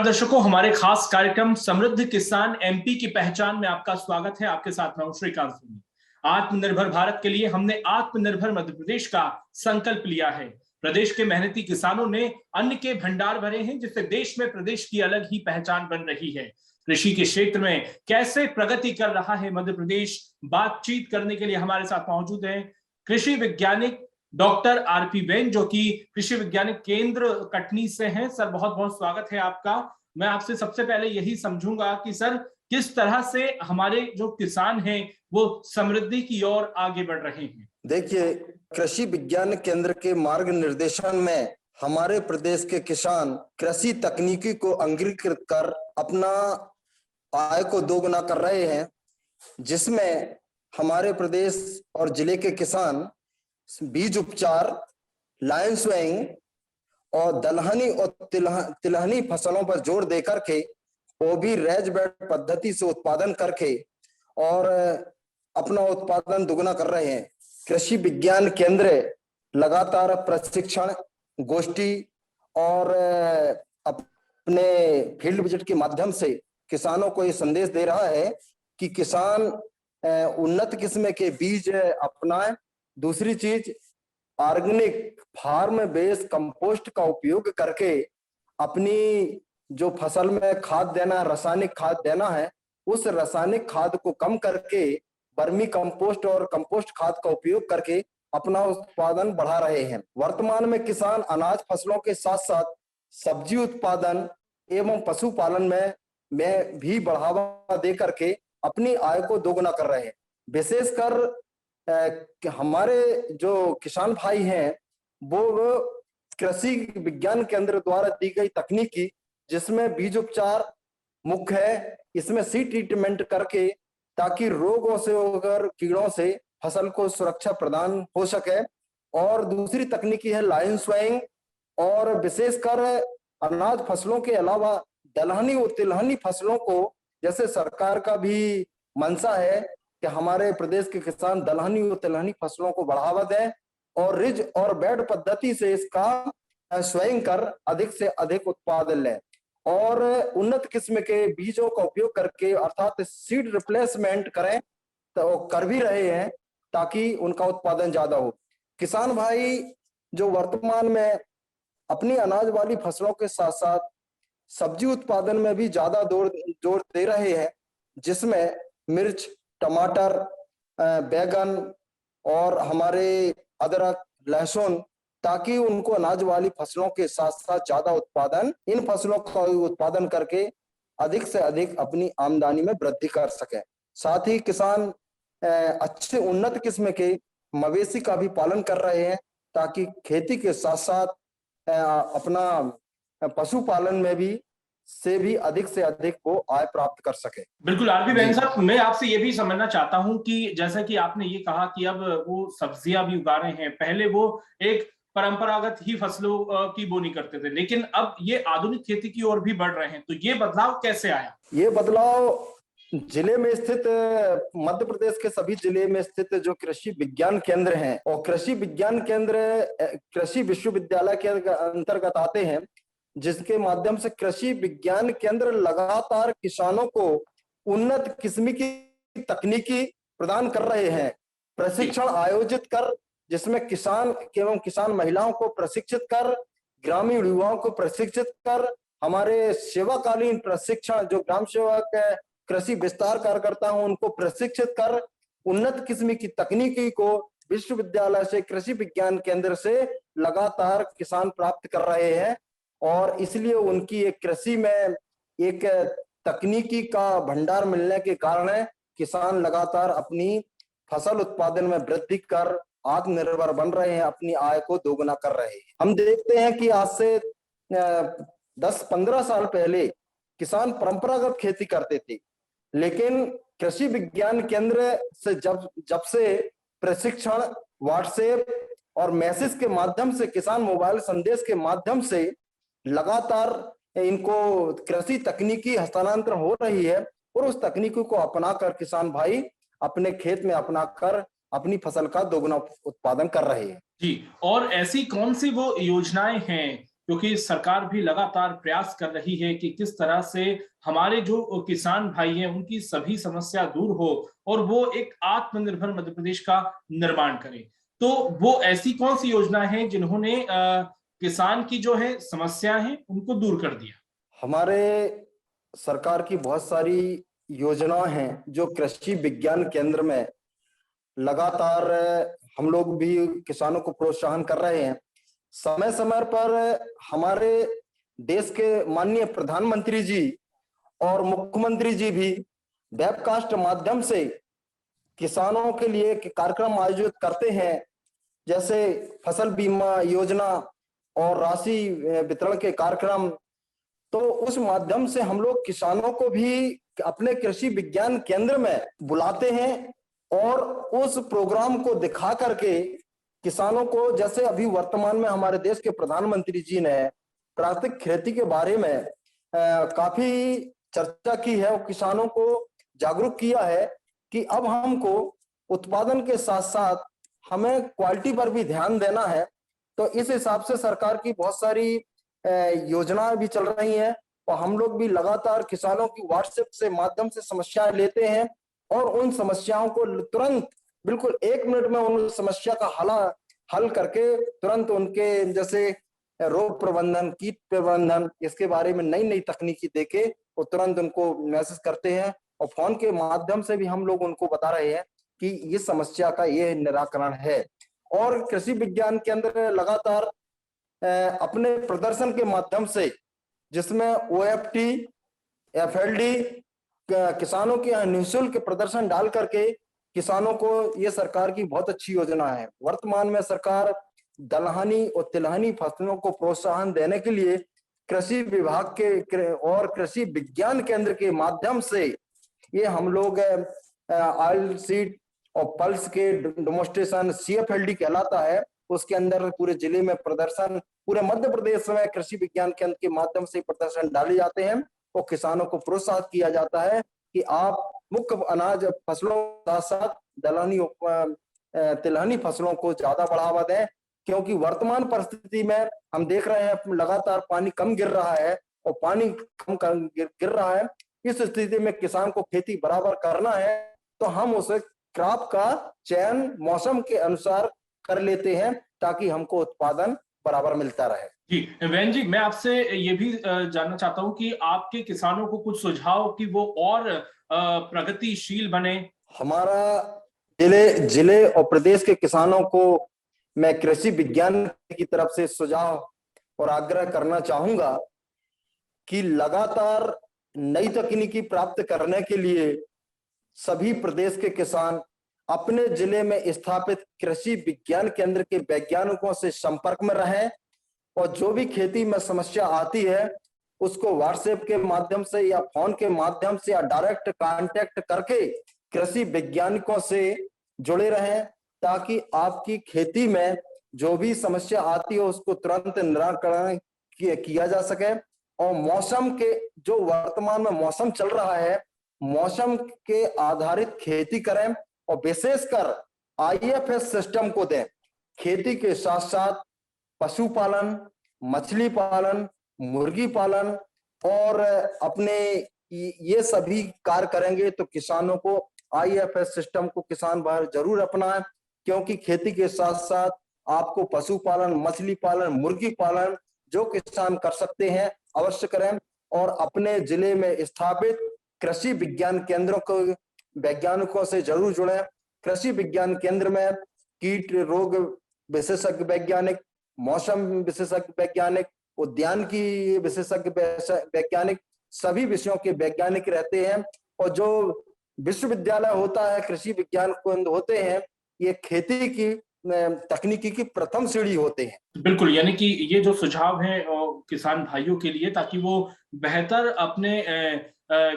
नमस्कार दर्शकों, हमारे खास कार्यक्रम समृद्ध किसान एमपी की पहचान में आपका स्वागत है। आपके साथ मैं हूं श्रीकांत सोनी। आत्मनिर्भर भारत के लिए हमने आत्मनिर्भर मध्य प्रदेश का संकल्प लिया है। प्रदेश के मेहनती किसानों ने अन्न के भंडार भरे हैं, जिससे देश में प्रदेश की अलग ही पहचान बन रही है। कृषि के क्षेत्र में कैसे प्रगति कर रहा है मध्य प्रदेश, बातचीत करने के लिए हमारे साथ मौजूद है कृषि वैज्ञानिक डॉक्टर आरपी बेन, जो कि कृषि वैज्ञानिक केंद्र कटनी से हैं। सर, बहुत बहुत स्वागत है आपका। मैं आपसे सबसे पहले यही समझूंगा कि सर, किस तरह से हमारे जो किसान हैं वो समृद्धि की ओर आगे बढ़ रहे हैं। देखिए, कृषि विज्ञान केंद्र के मार्ग निर्देशन में हमारे प्रदेश के किसान कृषि तकनीकी को अंगीकृत कर अपना आय को दोगुना कर रहे हैं, जिसमें हमारे प्रदेश और जिले के किसान बीज उपचार, लाइन स्वाइंग और दलहनी और तिलहनी फसलों पर जोर देकर के वो भी रेज बेड पद्धति से उत्पादन करके और अपना उत्पादन दुगना कर रहे हैं। कृषि विज्ञान केंद्र लगातार प्रशिक्षण, गोष्ठी और अपने फील्ड विजिट के माध्यम से किसानों को ये संदेश दे रहा है कि किसान उन्नत किस्म के बीज अपनाएं। दूसरी चीज, ऑर्गेनिक फार्म बेस्ड कंपोस्ट का उपयोग करके अपनी जो फसल में खाद देना है, रासायनिक खाद देना है, उस रासायनिक खाद को कम करके वर्मी कंपोस्ट और कंपोस्ट खाद का उपयोग करके अपना उत्पादन बढ़ा रहे हैं। वर्तमान में किसान अनाज फसलों के साथ साथ सब्जी उत्पादन एवं पशुपालन में भी बढ़ावा दे करके अपनी आय को दोगुना कर रहे हैं। विशेषकर हमारे जो किसान भाई हैं वो कृषि विज्ञान केंद्र द्वारा दी गई तकनीकी, जिसमें बीज उपचार मुख्य है, इसमें सीड ट्रीटमेंट करके ताकि रोगों से और कीड़ों से फसल को सुरक्षा प्रदान हो सके। और दूसरी तकनीकी है लाइन स्वाइंग, और विशेषकर अनाज फसलों के अलावा दलहनी और तिलहनी फसलों को, जैसे सरकार का भी मंशा है कि हमारे प्रदेश के किसान दलहनी और तिलहनी फसलों को बढ़ावा दें और रिज और बेड पद्धति से इसका स्वाइंग कर अधिक से अधिक उत्पादन लें और उन्नत किस्म के बीजों का उपयोग करके अर्थात सीड रिप्लेसमेंट करें, तो कर भी रहे हैं ताकि उनका उत्पादन ज्यादा हो। किसान भाई जो वर्तमान में अपनी अनाज वाली फसलों के साथ साथ सब्जी उत्पादन में भी ज्यादा जोर दे रहे हैं, जिसमें मिर्च, टमाटर, बैगन और हमारे अदरक, लहसुन, ताकि उनको अनाज वाली फसलों के साथ साथ ज्यादा उत्पादन, इन फसलों का उत्पादन करके अधिक से अधिक अपनी आमदनी में वृद्धि कर सके। साथ ही किसान अच्छे उन्नत किस्म के मवेशी का भी पालन कर रहे हैं ताकि खेती के साथ साथ अपना पशुपालन में भी अधिक से अधिक वो आय प्राप्त कर सके। बिल्कुल आरपी बेन साहब, मैं आपसे ये भी समझना चाहता हूं कि जैसा कि आपने ये कहा कि अब वो सब्जियां भी उगा रहे हैं। पहले वो एक परंपरागत ही फसलों की बोनी करते थे, लेकिन अब ये आधुनिक खेती की ओर भी बढ़ रहे हैं। तो ये बदलाव कैसे आया? ये बदलाव जिले में स्थित, मध्य प्रदेश के सभी जिले में स्थित जो कृषि विज्ञान केंद्र हैं, और कृषि विज्ञान केंद्र कृषि विश्वविद्यालय के अंतर्गत आते हैं, जिसके माध्यम से कृषि विज्ञान केंद्र लगातार किसानों को उन्नत किस्म की तकनीकी प्रदान कर रहे हैं। प्रशिक्षण आयोजित कर, जिसमें किसान एवं किसान महिलाओं को प्रशिक्षित कर, ग्रामीण युवाओं को प्रशिक्षित कर, हमारे सेवाकालीन प्रशिक्षण जो ग्राम सेवक कृषि विस्तार कार्यकर्ता हैं उनको प्रशिक्षित कर उन्नत किस्म की तकनीकी को विश्वविद्यालय से, कृषि विज्ञान केंद्र से लगातार किसान प्राप्त कर रहे हैं। और इसलिए उनकी एक कृषि में एक तकनीकी का भंडार मिलने के कारण किसान लगातार अपनी फसल उत्पादन में वृद्धि कर आत्मनिर्भर बन रहे हैं, अपनी आय को दोगुना कर रहे हैं। हम देखते हैं कि आज से 10-15 साल पहले किसान परंपरागत खेती करते थे, लेकिन कृषि विज्ञान केंद्र से जब से प्रशिक्षण, व्हाट्सएप और मैसेज के माध्यम से, किसान मोबाइल संदेश के माध्यम से लगातार इनको कृषि तकनीकी हस्तांतरण हो रही है और उस तकनीकी को अपनाकर किसान भाई अपने खेत में अपनाकर अपनी फसल का दोगुना उत्पादन कर रहे हैं। जी, और ऐसी कौन सी वो योजनाएं हैं क्योंकि सरकार भी लगातार प्रयास कर रही है कि किस तरह से हमारे जो किसान भाई हैं उनकी सभी समस्या दूर हो और वो एक आत्मनिर्भर मध्य प्रदेश का निर्माण करें। तो वो ऐसी कौन सी योजना है जिन्होंने किसान की जो है समस्या है उनको दूर कर दिया? हमारे सरकार की बहुत सारी योजनाएं हैं जो कृषि विज्ञान केंद्र में लगातार हम लोग भी किसानों को प्रोत्साहन कर रहे हैं। समय समय पर हमारे देश के माननीय प्रधानमंत्री जी और मुख्यमंत्री जी भी वेबकास्ट माध्यम से किसानों के लिए कार्यक्रम आयोजित करते हैं, जैसे फसल बीमा योजना और राशि वितरण के कार्यक्रम। तो उस माध्यम से हम लोग किसानों को भी अपने कृषि विज्ञान केंद्र में बुलाते हैं और उस प्रोग्राम को दिखा करके किसानों को, जैसे अभी वर्तमान में हमारे देश के प्रधानमंत्री जी ने प्राकृतिक खेती के बारे में काफी चर्चा की है और किसानों को जागरूक किया है कि अब हमको उत्पादन के साथ साथ हमें क्वालिटी पर भी ध्यान देना है। तो इस हिसाब से सरकार की बहुत सारी योजनाएं भी चल रही हैं और हम लोग भी लगातार किसानों की व्हाट्सएप से माध्यम से समस्याएं लेते हैं और उन समस्याओं को तुरंत बिल्कुल 1 मिनट में उन समस्या का हल करके तुरंत उनके जैसे रोग प्रबंधन, कीट प्रबंधन, इसके बारे में नई नई तकनीकी देके वो तुरंत उनको मैसेज करते हैं और फोन के माध्यम से भी हम लोग उनको बता रहे हैं कि ये समस्या का ये निराकरण है। और कृषि विज्ञान केंद्र लगातार अपने प्रदर्शन के माध्यम से, जिसमें OFT, FLD किसानों के यहाँ निःशुल्क प्रदर्शन डाल करके किसानों को, ये सरकार की बहुत अच्छी योजना है। वर्तमान में सरकार दलहनी और तिलहनी फसलों को प्रोत्साहन देने के लिए कृषि विभाग के और कृषि विज्ञान केंद्र के माध्यम से ये हम लोग ऑयल सीड और पल्स के डेमोन्स्ट्रेशन CFLD कहलाता है, उसके अंदर पूरे जिले में प्रदर्शन, पूरे मध्य प्रदेश में कृषि विज्ञान केंद्र के माध्यम से प्रदर्शन डाले जाते हैं और किसानों को प्रोत्साहित किया जाता है कि आप मुख्य अनाज फसलों के साथ साथ दलहनी तिलहनी फसलों को ज्यादा बढ़ावा दें, क्योंकि वर्तमान परिस्थिति में हम देख रहे हैं लगातार पानी कम गिर रहा है और पानी कम गिर रहा है। इस स्थिति में किसान को खेती बराबर करना है तो हम उसे क्रॉप का चयन मौसम के अनुसार कर लेते हैं ताकि हमको उत्पादन बराबर मिलता रहे। जी वैन जी, मैं आपसे ये भी जानना चाहता हूं कि आपके किसानों को कुछ सुझाव कि वो और प्रगतिशील बने। हमारा जिले और प्रदेश के किसानों को मैं कृषि विज्ञान की तरफ से सुझाव और आग्रह करना चाहूंगा कि लगातार नई तकनीकी प्राप्त करने के लिए सभी प्रदेश के किसान अपने जिले में स्थापित कृषि विज्ञान केंद्र के वैज्ञानिकों से संपर्क में रहें और जो भी खेती में समस्या आती है उसको व्हाट्सएप के माध्यम से या फोन के माध्यम से या डायरेक्ट कांटेक्ट करके कृषि वैज्ञानिकों से जुड़े रहें, ताकि आपकी खेती में जो भी समस्या आती है उसको तुरंत निराकरण किया जा सके। और मौसम के, जो वर्तमान में मौसम चल रहा है, मौसम के आधारित खेती करें और विशेषकर IFS सिस्टम को दें। खेती के साथ साथ पशुपालन, मछली पालन, मुर्गी पालन और अपने ये सभी कार्य करेंगे तो किसानों को IFS सिस्टम को किसान भाई जरूर अपनाएं, क्योंकि खेती के साथ साथ आपको पशुपालन, मछली पालन, मुर्गी पालन जो किसान कर सकते हैं अवश्य करें और अपने जिले में स्थापित कृषि विज्ञान केंद्रों को वैज्ञानिकों से जरूर जुड़ें। कृषि विज्ञान केंद्र में कीट रोग विशेषज्ञ वैज्ञानिक, मौसम विशेषज्ञ वैज्ञानिक, उद्यान की विशेषज्ञ वैज्ञानिक, सभी विषयों के वैज्ञानिक रहते हैं। और जो विश्वविद्यालय होता है, कृषि विज्ञान केंद्र होते हैं, ये खेती की तकनीकी की प्रथम सीढ़ी होते हैं। बिल्कुल, यानी कि ये जो सुझाव है किसान भाइयों के लिए, ताकि वो बेहतर अपने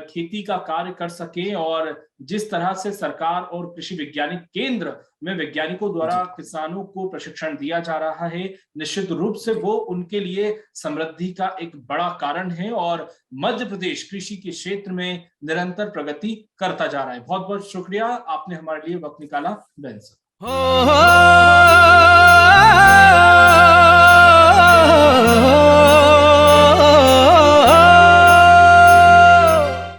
खेती का कार्य कर सके और जिस तरह से सरकार और कृषि वैज्ञानिक केंद्र में वैज्ञानिकों द्वारा किसानों को प्रशिक्षण दिया जा रहा है, निश्चित रूप से वो उनके लिए समृद्धि का एक बड़ा कारण है और मध्य प्रदेश कृषि के क्षेत्र में निरंतर प्रगति करता जा रहा है। बहुत बहुत शुक्रिया, आपने हमारे लिए वक्त निकाला।